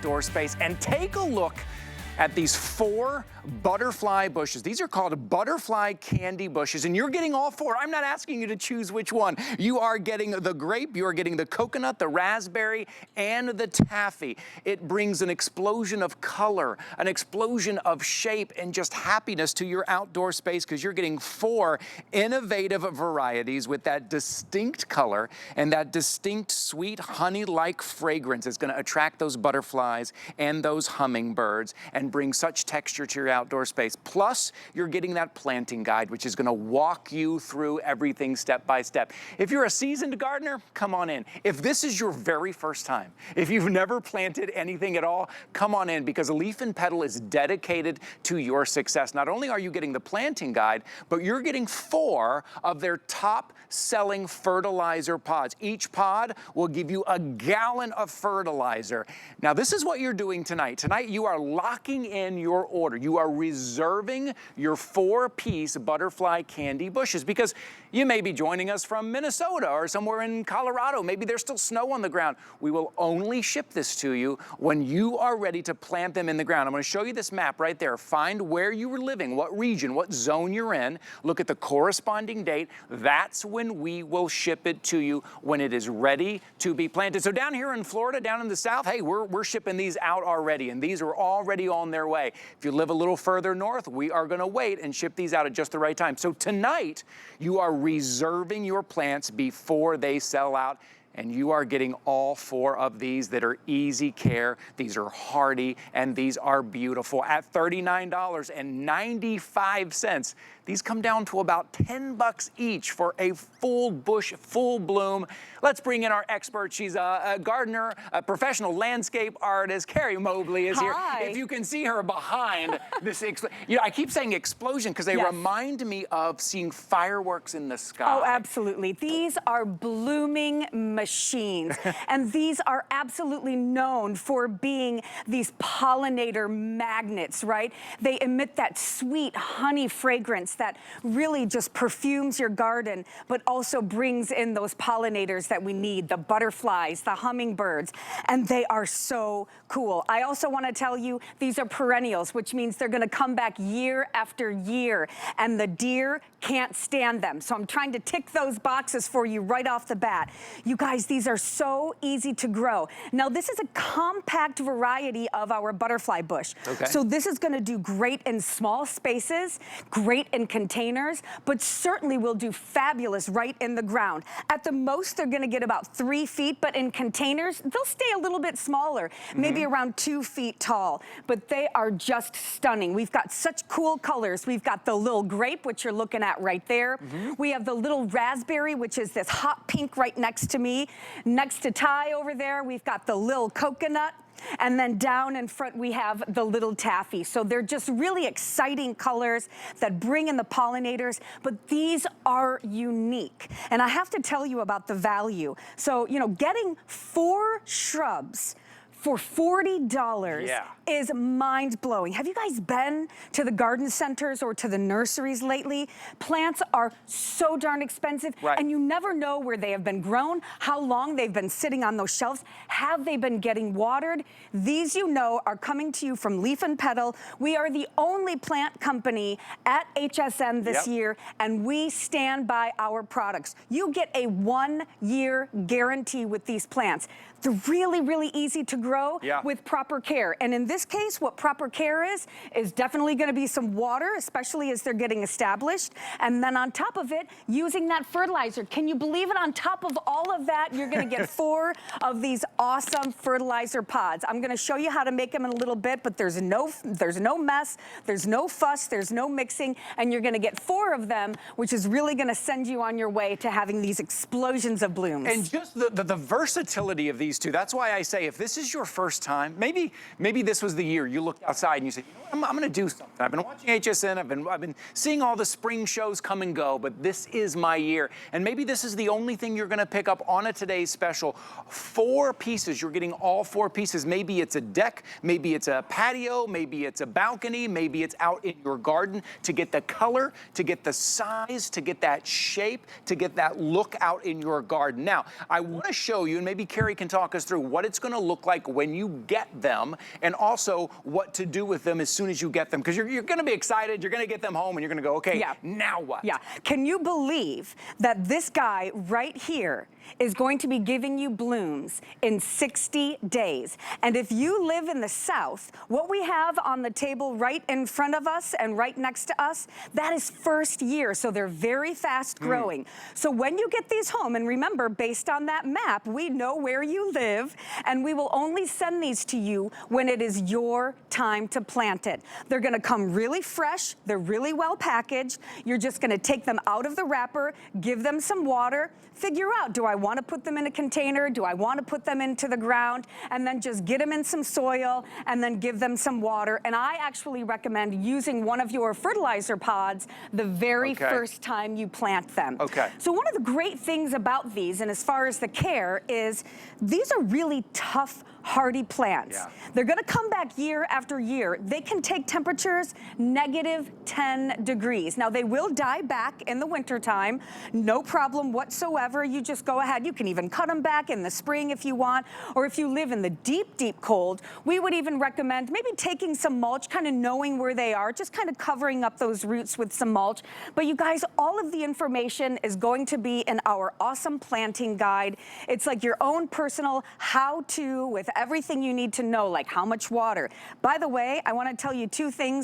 outdoor space. And take a look at these 4 butterfly bushes. These are called butterfly candy bushes, and you're getting all 4. I'm not asking you to choose which one. You are getting the grape, you are getting the coconut, the raspberry, and the taffy. It brings an explosion of color, an explosion of shape, and just happiness to your outdoor space, because you're getting 4 innovative varieties with that distinct color and that distinct sweet honey-like fragrance. It's gonna attract those butterflies and those hummingbirds and bring such texture to your outdoor space. Plus, you're getting that planting guide, which is gonna walk you through everything step by step. If you're a seasoned gardener, come on in. If this is your very first time, if you've never planted anything at all, come on in, because Leaf and Petal is dedicated to your success. Not only are you getting the planting guide, but you're getting 4 of their top selling fertilizer pods. Each pod will give you a gallon of fertilizer. Now, this is what you're doing tonight. Tonight, you are locking in your order. You are reserving your 4-piece butterfly candy bushes, because you may be joining us from Minnesota or somewhere in Colorado. Maybe there's still snow on the ground. We will only ship this to you when you are ready to plant them in the ground. I'm going to show you this map right there. Find where you were living, what region, what zone you're in. Look at the corresponding date. That's when we will ship it to you, when it is ready to be planted. So down here in Florida, down in the south, hey, we're shipping these out already, and these are already on their way. If you live a little further north, we are going to wait and ship these out at just the right time. So tonight, you are reserving your plants before they sell out, and you are getting all 4 of these that are easy care. These are hardy, and these are beautiful at $39.95. These come down to about $10 each for a full bush, full bloom. Let's bring in our expert. She's a gardener, a professional landscape artist. Carrie Mobley is here. If you can see her behind this, I keep saying explosion because they remind me of seeing fireworks in the sky. Oh, absolutely. These are blooming machines, and these are absolutely known for being these pollinator magnets, right? They emit that sweet honey fragrance that really just perfumes your garden, but also brings in those pollinators that we need, the butterflies, the hummingbirds, and they are so cool. I also want to tell you, these are perennials, which means they're going to come back year after year, and the deer can't stand them. So I'm trying to tick those boxes for you right off the bat. You guys, these are so easy to grow. Now, this is a compact variety of our butterfly bush. Okay. So this is going to do great in small spaces, great in containers, but certainly will do fabulous right in the ground. At the most, they're going to get about 3 feet, but in containers, they'll stay a little bit smaller, maybe around 2 feet tall, but they are just stunning. We've got such cool colors. We've got the little grape, which you're looking at right there. We have the little raspberry, which is this hot pink right next to me. Next to Ty over there, we've got the little coconut. And then down in front, we have the little taffy. So they're just really exciting colors that bring in the pollinators, but these are unique. And I have to tell you about the value. So, you know, getting 4 shrubs for $40 is mind-blowing. Have you guys been to the garden centers or to the nurseries lately? Plants are so darn expensive, and you never know where they have been grown, how long they've been sitting on those shelves. Have they been getting watered? These, you know, are coming to you from Leaf and Petal. We are the only plant company at HSN this year, and we stand by our products. You get a 1-year guarantee with these plants. They're really, really easy to grow with proper care. And in this case, what proper care is definitely going to be some water, especially as they're getting established. And then on top of it, using that fertilizer. Can you believe it? On top of all of that, you're going to get 4 of these awesome fertilizer pods. I'm going to show you how to make them in a little bit, but there's no mess, there's no fuss, there's no mixing, and you're going to get 4 of them, which is really going to send you on your way to having these explosions of blooms. And just the versatility of these two. That's why I say, if this is your first time, maybe this was the year you looked outside and you said, you know what, I'm going to do something. I've been watching HSN, I've been seeing all the spring shows come and go, but this is my year. And maybe this is the only thing you're going to pick up on a today's special. 4 pieces, you're getting all 4 pieces. Maybe it's a deck, maybe it's a patio, maybe it's a balcony, maybe it's out in your garden to get the color, to get the size, to get that shape, to get that look out in your garden. Now, I want to show you, and maybe Carrie can talk walk us through what it's going to look like when you get them, and also what to do with them as soon as you get them. Because you're going to be excited, you're going to get them home, and you're going to go, okay, now what? Yeah. Can you believe that this guy right here is going to be giving you blooms in 60 days? And if you live in the South, what we have on the table right in front of us and right next to us, that is first year. So they're very fast growing. So when you get these home, and remember, based on that map, we know where you live, and we will only send these to you when it is your time to plant it. They're gonna come really fresh, they're really well packaged. You're just gonna take them out of the wrapper, give them some water, figure out, do I want to put them in a container? Do I want to put them into the ground? And then just get them in some soil and then give them some water. And I actually recommend using one of your fertilizer pods the very first time you plant them. So one of the great things about these, and as far as the care, is these are really tough, hardy plants. They're gonna come back year after year. They can take temperatures -10 degrees. Now they will die back in the wintertime, no problem whatsoever. You just go ahead, you can even cut them back in the spring if you want, or if you live in the deep, deep cold, we would even recommend maybe taking some mulch, kind of knowing where they are, just kind of covering up those roots with some mulch. But you guys, all of the information is going to be in our awesome planting guide. It's like your own personal how-to with everything you need to know, like how much water. By the way, I want to tell you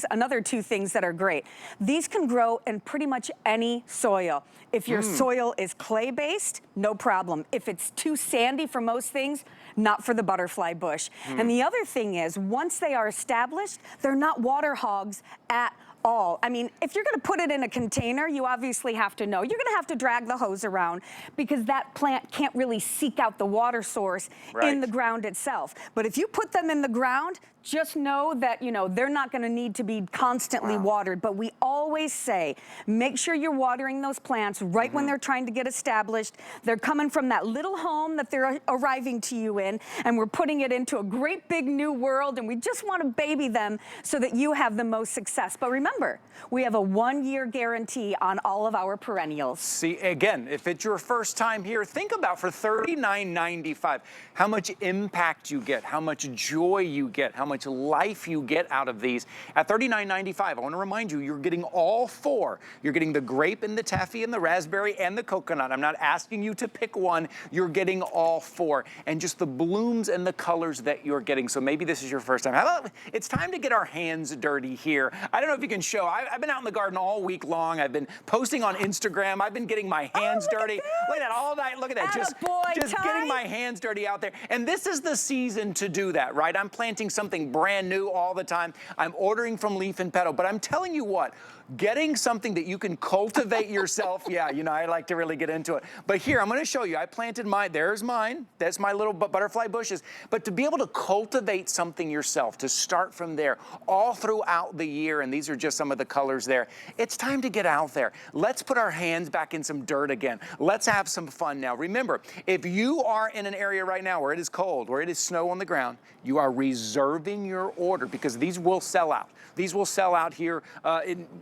another two things that are great. These can grow in pretty much any soil. If your soil is clay-based, no problem. If it's too sandy for most things, not for the butterfly bush. And the other thing is, once they are established, they're not water hogs at all. I mean, if you're gonna put it in a container, you obviously have to know. You're gonna have to drag the hose around because that plant can't really seek out the water source in the ground itself. But if you put them in the ground, just know that, you know, they're not gonna need to be constantly watered. But we always say, make sure you're watering those plants right when they're trying to get established. They're coming from that little home that they're arriving to you in, and we're putting it into a great big new world, and we just wanna baby them so that you have the most success. But remember, we have a 1-year guarantee on all of our perennials. See, again, if it's your first time here, think about for $39.95, how much impact you get, how much joy you get, how much life you get out of these. At $39.95, I want to remind you, you're getting all 4. You're getting the grape and the taffy and the raspberry and the coconut. I'm not asking you to pick one. You're getting all 4. And just the blooms and the colors that you're getting. So maybe this is your first time. How about, it's time to get our hands dirty here. I don't know if you can show. I've been out in the garden all week long. I've been posting on Instagram. I've been getting my hands dirty. Look at that all night. Look at that. Just getting my hands dirty out there. And this is the season to do that, right? I'm planting something brand new all the time. I'm ordering from Leaf and Petal, but I'm telling you what, getting something that you can cultivate yourself, you know, I like to really get into it. But here, I'm gonna show you, I planted there's mine, that's my little butterfly bushes. But to be able to cultivate something yourself, to start from there all throughout the year, and these are just some of the colors there, it's time to get out there. Let's put our hands back in some dirt again. Let's have some fun now. Remember, if you are in an area right now where it is cold, where it is snow on the ground, you are reserving your order because these will sell out. These will sell out here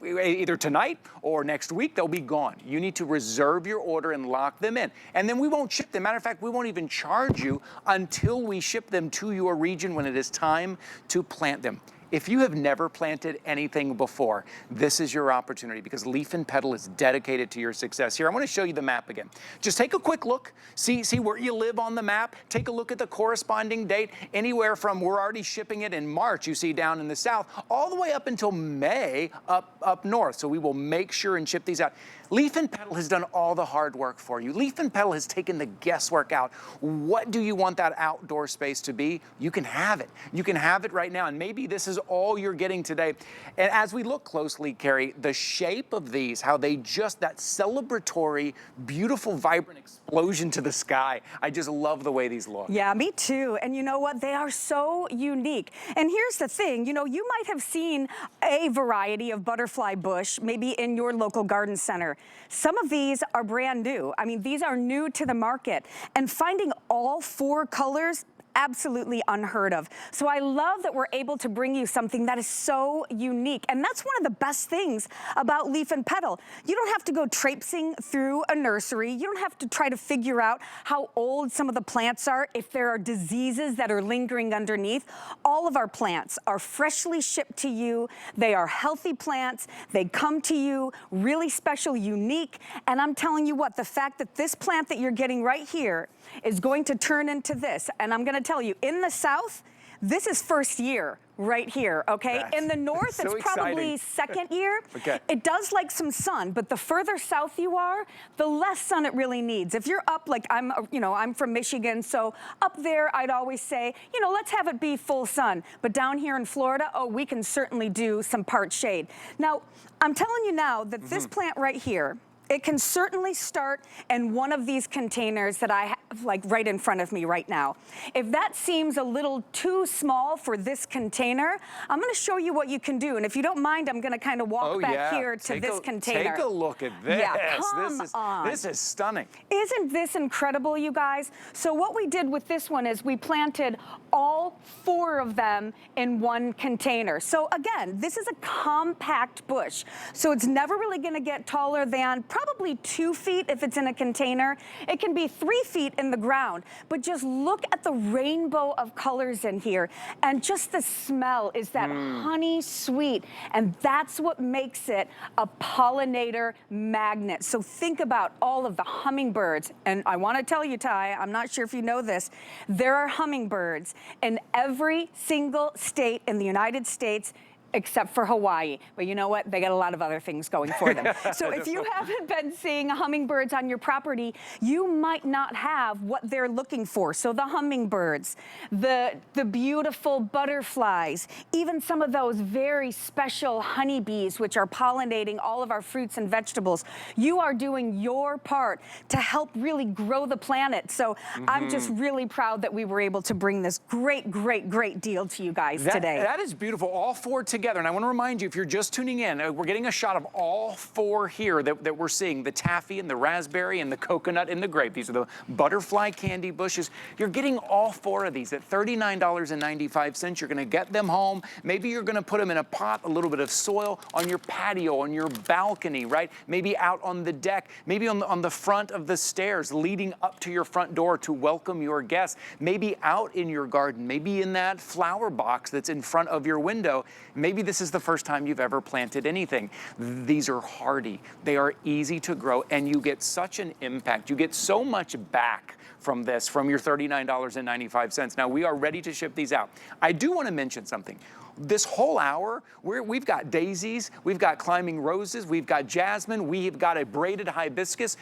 either tonight or next week. They'll be gone. You need to reserve your order and lock them in. And then we won't ship them. Matter of fact, we won't even charge you until we ship them to your region when it is time to plant them. If you have never planted anything before, this is your opportunity because Leaf and Petal is dedicated to your success. Here, I want to show you the map again. Just take a quick look, see where you live on the map, take a look at the corresponding date, anywhere from, we're already shipping it in March, you see down in the south, all the way up until May up north. So we will make sure and ship these out. Leaf and Petal has done all the hard work for you. Leaf and Petal has taken the guesswork out. What do you want that outdoor space to be? You can have it. You can have it right now, and maybe this is all you're getting today. And as we look closely, Carrie, the shape of these, how they just, that celebratory, beautiful, vibrant explosion to the sky. I just love the way these look. Yeah, me too. And you know what? They are so unique. And here's the thing, you know, you might have seen a variety of butterfly bush, maybe in your local garden center. Some of these are brand new. I mean, these are new to the market. And finding all 4 colors, absolutely unheard of. So I love that we're able to bring you something that is so unique. And that's one of the best things about Leaf and Petal. You don't have to go traipsing through a nursery. You don't have to try to figure out how old some of the plants are, if there are diseases that are lingering underneath. All of our plants are freshly shipped to you. They are healthy plants. They come to you really special, unique. And I'm telling you what, the fact that this plant that you're getting right here is going to turn into this. And I'm gonna tell you, in the South, this is first year right here, okay? In the North, so it's probably second year. Okay. It does like some sun, but the further south you are, the less sun it really needs. If you're up, like I'm from Michigan, so up there, I'd always say, let's have it be full sun. But down here in Florida, oh, we can certainly do some part shade. Now, I'm telling you now that this plant right here, it can certainly start in one of these containers that I have like right in front of me right now. If that seems a little too small for this container, I'm gonna show you what you can do. And if you don't mind, I'm gonna kind of walk back here to this container. Take a look at this. Yeah, come on. This is stunning. Isn't this incredible, you guys? So what we did with this one is we planted all 4 of them in one container. So again, this is a compact bush. So it's never really gonna get taller than probably 2 feet if it's in a container. It can be 3 feet in the ground, but just look at the rainbow of colors in here. And just the smell is that honey sweet. And that's what makes it a pollinator magnet. So think about all of the hummingbirds. And I wanna tell you, Ty, I'm not sure if you know this, there are hummingbirds in every single state in the United States except for Hawaii. But you know what? They got a lot of other things going for them. So if you haven't been seeing hummingbirds on your property, you might not have what they're looking for. So the hummingbirds, the beautiful butterflies, even some of those very special honeybees, which are pollinating all of our fruits and vegetables. You are doing your part to help really grow the planet. So I'm just really proud that we were able to bring this great, great, great deal to you guys today. That is beautiful. All 4 together. And I want to remind you, if you're just tuning in, we're getting a shot of all 4 here that we're seeing, the taffy and the raspberry and the coconut and the grape. These are the butterfly candy bushes. You're getting all 4 of these at $39.95. You're going to get them home. Maybe you're going to put them in a pot, a little bit of soil on your patio, on your balcony, right? Maybe out on the deck, maybe on the front of the stairs leading up to your front door to welcome your guests. Maybe out in your garden, maybe in that flower box that's in front of your window. Maybe this is the first time you've ever planted anything. These are hardy. They are easy to grow, and you get such an impact. You get so much back from this, from your $39.95. Now, we are ready to ship these out. I do want to mention something. This whole hour, we've got daisies, we've got climbing roses, we've got jasmine, we've got a braided hibiscus.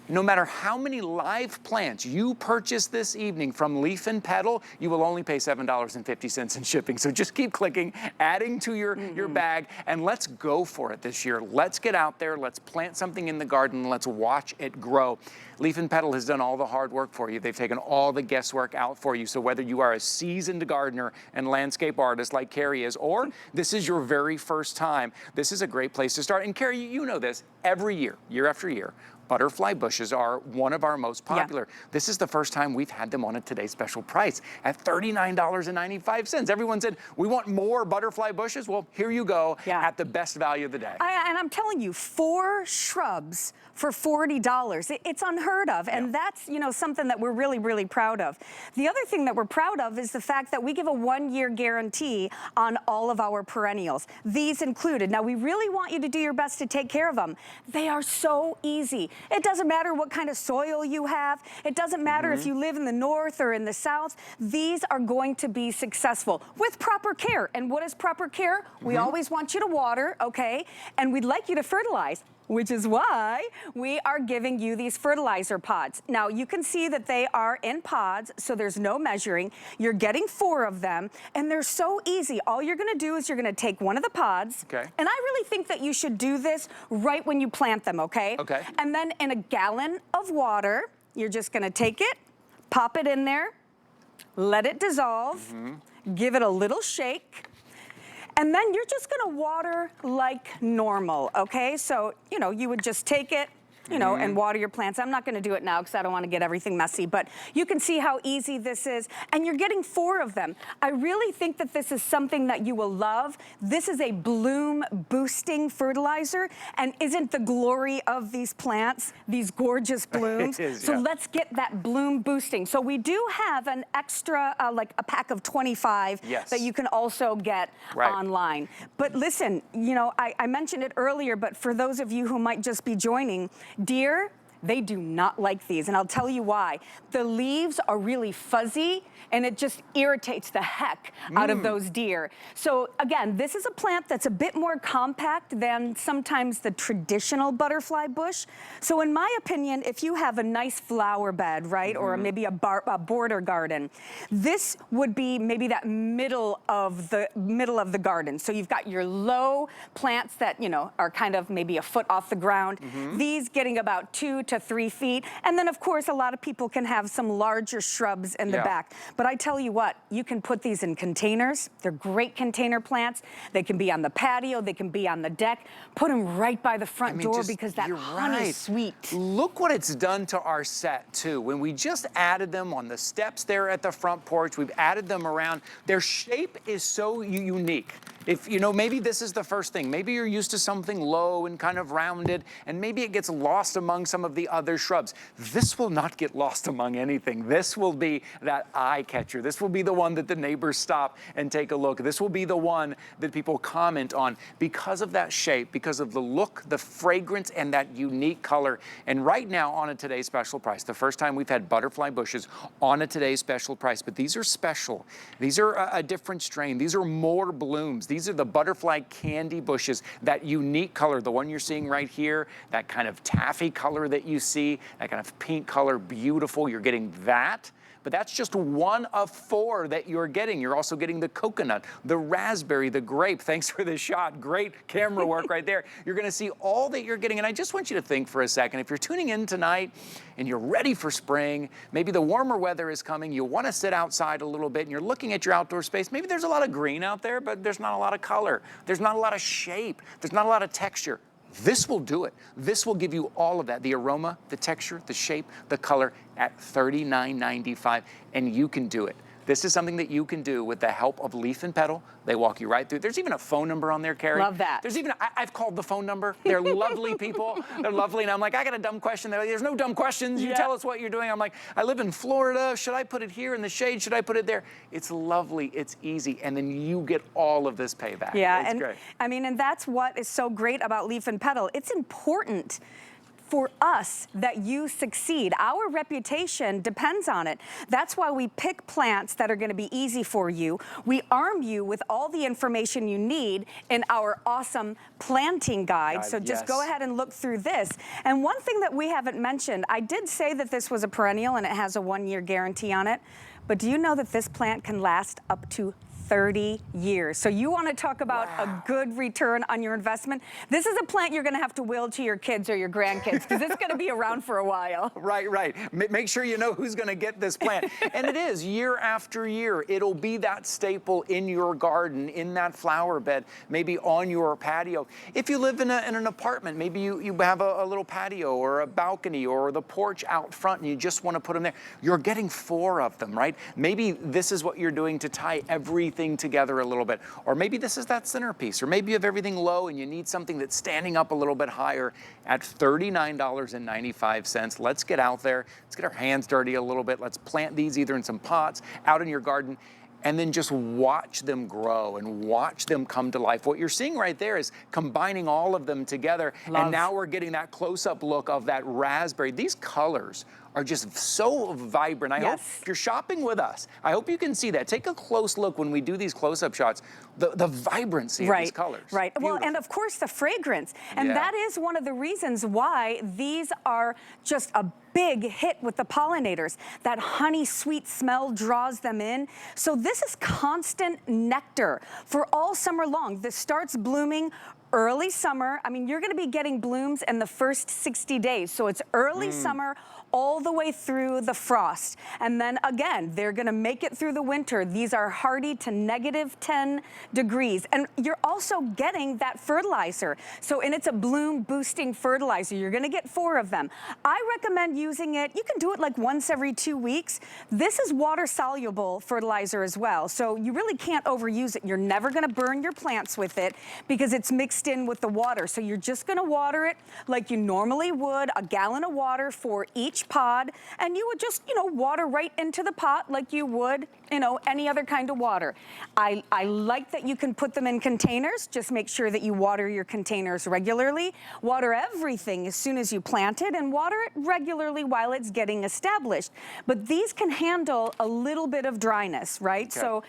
No matter how many live plants you purchase this evening from Leaf and Petal, you will only pay $7.50 in shipping. So just keep clicking, adding to your bag, and let's go for it this year. Let's get out there, let's plant something in the garden, let's watch it grow. Leaf and Petal has done all the hard work for you. They've taken all the guesswork out for you. So whether you are a seasoned gardener and landscape artist like Carrie is, or this is your very first time, this is a great place to start. And Carrie, you know this, every year, year after year, butterfly bushes are one of our most popular. This is the first time we've had them on a Today Special price at $39.95. Everyone said, we want more butterfly bushes. Well, here you go at the best value of the day. And I'm telling you, 4 shrubs for $40. It's unheard of. And that's, something that we're really, really proud of. The other thing that we're proud of is the fact that we give a 1-year guarantee on all of our perennials, these included. Now, we really want you to do your best to take care of them. They are so easy. It doesn't matter what kind of soil you have. It doesn't matter if you live in the north or in the south. These are going to be successful with proper care. And what is proper care? We always want you to water, okay? And we'd like you to fertilize, which is why we are giving you these fertilizer pods. Now, you can see that they are in pods, so there's no measuring. You're getting 4 of them, and they're so easy. All you're gonna do is you're gonna take one of the pods, and I really think that you should do this right when you plant them, okay? And then in a gallon of water, you're just gonna take it, pop it in there, let it dissolve, give it a little shake, and then you're just gonna water like normal, okay? So, you would just take it, you know, and water your plants. I'm not gonna do it now because I don't wanna get everything messy, but you can see how easy this is, and you're getting 4 of them. I really think that this is something that you will love. This is a bloom boosting fertilizer, and isn't the glory of these plants these gorgeous blooms? It is, So yeah. let's get that bloom boosting. So we do have an extra, like a pack of 25 Yes. that you can also get Right. online. But listen, you know, I mentioned it earlier, but for those of you who might just be joining, deer, they do not like these, and I'll tell you why. The leaves are really fuzzy, and it just irritates the heck out of those deer. So again, this is a plant that's a bit more compact than sometimes the traditional butterfly bush. So in my opinion, if you have a nice flower bed, right, or maybe a border garden, this would be maybe that middle of the garden. So you've got your low plants that, you know, are kind of maybe a foot off the ground. These getting about 2 to 3 feet. And then of course, a lot of people can have some larger shrubs in the back. But I tell you what, you can put these in containers. They're great container plants. They can be on the patio, they can be on the deck. Put them right by the front door because that honey is sweet. Look what it's done to our set too. When we just added them on the steps there at the front porch, we've added them around. Their shape is so unique. If, you know, maybe this is the first thing. Maybe you're used to something low and kind of rounded, and maybe it gets lost among some of the other shrubs. This will not get lost among anything. This will be that eye catcher. This will be the one that the neighbors stop and take a look. This will be the one that people comment on because of that shape, because of the look, the fragrance, and that unique color. And right now on a today's special price, the first time we've had butterfly bushes on a today's special price, but these are special. These are a different strain. These are more blooms. These are the butterfly candy bushes, that unique color, the one you're seeing right here, that kind of taffy color that you see, that kind of pink color, beautiful. You're getting that. But that's just one of 4 that you're getting. You're also getting the coconut, the raspberry, the grape. Thanks for the shot. Great camera work right there. You're gonna see all that you're getting. And I just want you to think for a second, if you're tuning in tonight and you're ready for spring, maybe the warmer weather is coming, you wanna sit outside a little bit and you're looking at your outdoor space. Maybe there's a lot of green out there, but there's not a lot of color. There's not a lot of shape. There's not a lot of texture. This will do it. This will give you all of that, the aroma, the texture, the shape, the color at $39.95, and you can do it. This is something that you can do with the help of Leaf and Petal. They walk you right through. There's even a phone number on there, Carrie. Love that. There's even, I've called the phone number. They're lovely people. They're lovely. And I'm like, I got a dumb question. They're like, there's no dumb questions. You tell us what you're doing. I'm like, I live in Florida. Should I put it here in the shade? Should I put it there? It's lovely. It's easy. And then you get all of this payback. Yeah, it's and great. I mean, and that's what is so great about Leaf and Petal. It's important for us that you succeed. Our reputation depends on it. That's why we pick plants that are gonna be easy for you. We arm you with all the information you need in our awesome planting guide. So just go ahead and look through this. And one thing that we haven't mentioned, I did say that this was a perennial and it has a 1-year guarantee on it, but do you know that this plant can last up to 30 years. So you want to talk about a good return on your investment? This is a plant you're going to have to will to your kids or your grandkids because it's going to be around for a while. Right. Make sure you know who's going to get this plant. And it is year after year. It'll be that staple in your garden, in that flower bed, maybe on your patio. If you live in an apartment, maybe you have a little patio or a balcony or the porch out front and you just want to put them there. You're getting 4 of them, right? Maybe this is what you're doing to tie everything together a little bit. Or maybe this is that centerpiece. Or maybe you have everything low and you need something that's standing up a little bit higher at $39.95. Let's get out there. Let's get our hands dirty a little bit. Let's plant these either in some pots, out in your garden, and then just watch them grow and watch them come to life. What you're seeing right there is combining all of them together. And now we're getting that close-up look of that raspberry. These colors are just so vibrant. I hope if you're shopping with us, I hope you can see that. Take a close look when we do these close-up shots, the vibrancy of these colors. Right. Well, and of course the fragrance. And that is one of the reasons why these are just a big hit with the pollinators. That honey sweet smell draws them in. So this is constant nectar for all summer long. This starts blooming early summer. I mean, you're gonna be getting blooms in the first 60 days. So it's early summer all the way through the frost. And then again, they're gonna make it through the winter. These are hardy to -10 degrees. And you're also getting that fertilizer. So, and it's a bloom boosting fertilizer. You're gonna get 4 of them. I recommend using it, you can do it like once every 2 weeks. This is water soluble fertilizer as well. So you really can't overuse it. You're never gonna burn your plants with it because it's mixed in with the water. So you're just gonna water it like you normally would, a gallon of water for each pod. And you would just, water right into the pot like you would, any other kind of water. I like that you can put them in containers. Just make sure that you water your containers regularly. Water everything as soon as you plant it and water it regularly while it's getting established. But these can handle a little bit of dryness, right? Okay. So,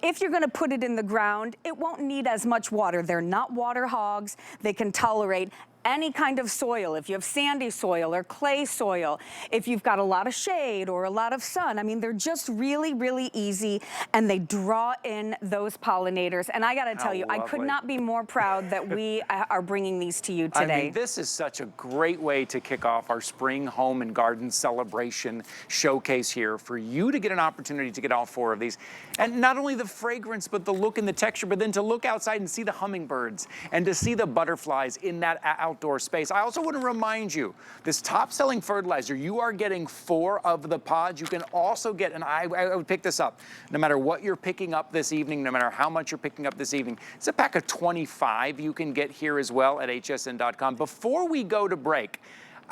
if you're gonna put it in the ground, it won't need as much water. They're not water hogs. They can tolerate any kind of soil. If you have sandy soil or clay soil, if you've got a lot of shade or a lot of sun, I mean, they're just really, really easy, and they draw in those pollinators. And I gotta tell you, I could not be more proud that we are bringing these to you today. I mean, this is such a great way to kick off our spring home and garden celebration showcase here, for you to get an opportunity to get all 4 of these. And not only the fragrance, but the look and the texture, but then to look outside and see the hummingbirds and to see the butterflies in that outdoor space. I also want to remind you, this top-selling fertilizer, you are getting 4 of the pods. You can also get, and I would pick this up, no matter what you're picking up this evening, no matter how much you're picking up this evening. It's a pack of 25 you can get here as well at hsn.com. Before we go to break,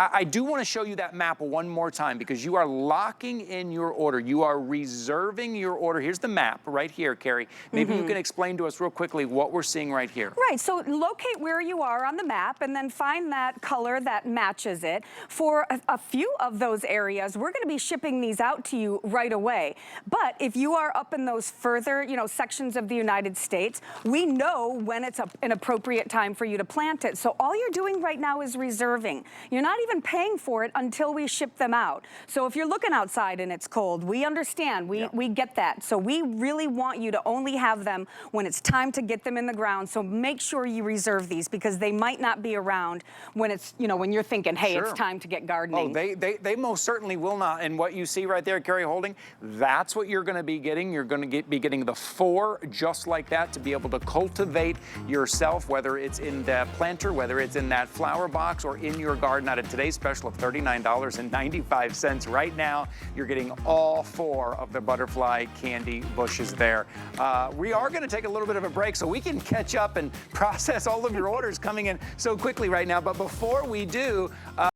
I do want to show you that map one more time, because you are locking in your order. You are reserving your order. Here's the map right here, Carrie. Maybe you can explain to us real quickly what we're seeing right here. Right, so locate where you are on the map and then find that color that matches it. For a few of those areas, we're gonna be shipping these out to you right away. But if you are up in those further, sections of the United States, we know when it's an appropriate time for you to plant it. So all you're doing right now is reserving. You're not even paying for it until we ship them out. So if you're looking outside and it's cold, we understand, we get that. So we really want you to only have them when it's time to get them in the ground. So make sure you reserve these, because they might not be around when it's, when you're thinking, hey, it's time to get gardening. Oh, they most certainly will not. And what you see right there, Carrie, holding, that's what you're gonna be getting. You're gonna be getting the 4 just like that to be able to cultivate yourself, whether it's in the planter, whether it's in that flower box, or in your garden. Out of today's special of $39.95 right now, you're getting all 4 of the butterfly candy bushes there. We are going to take a little bit of a break so we can catch up and process all of your orders coming in so quickly right now. But before we do,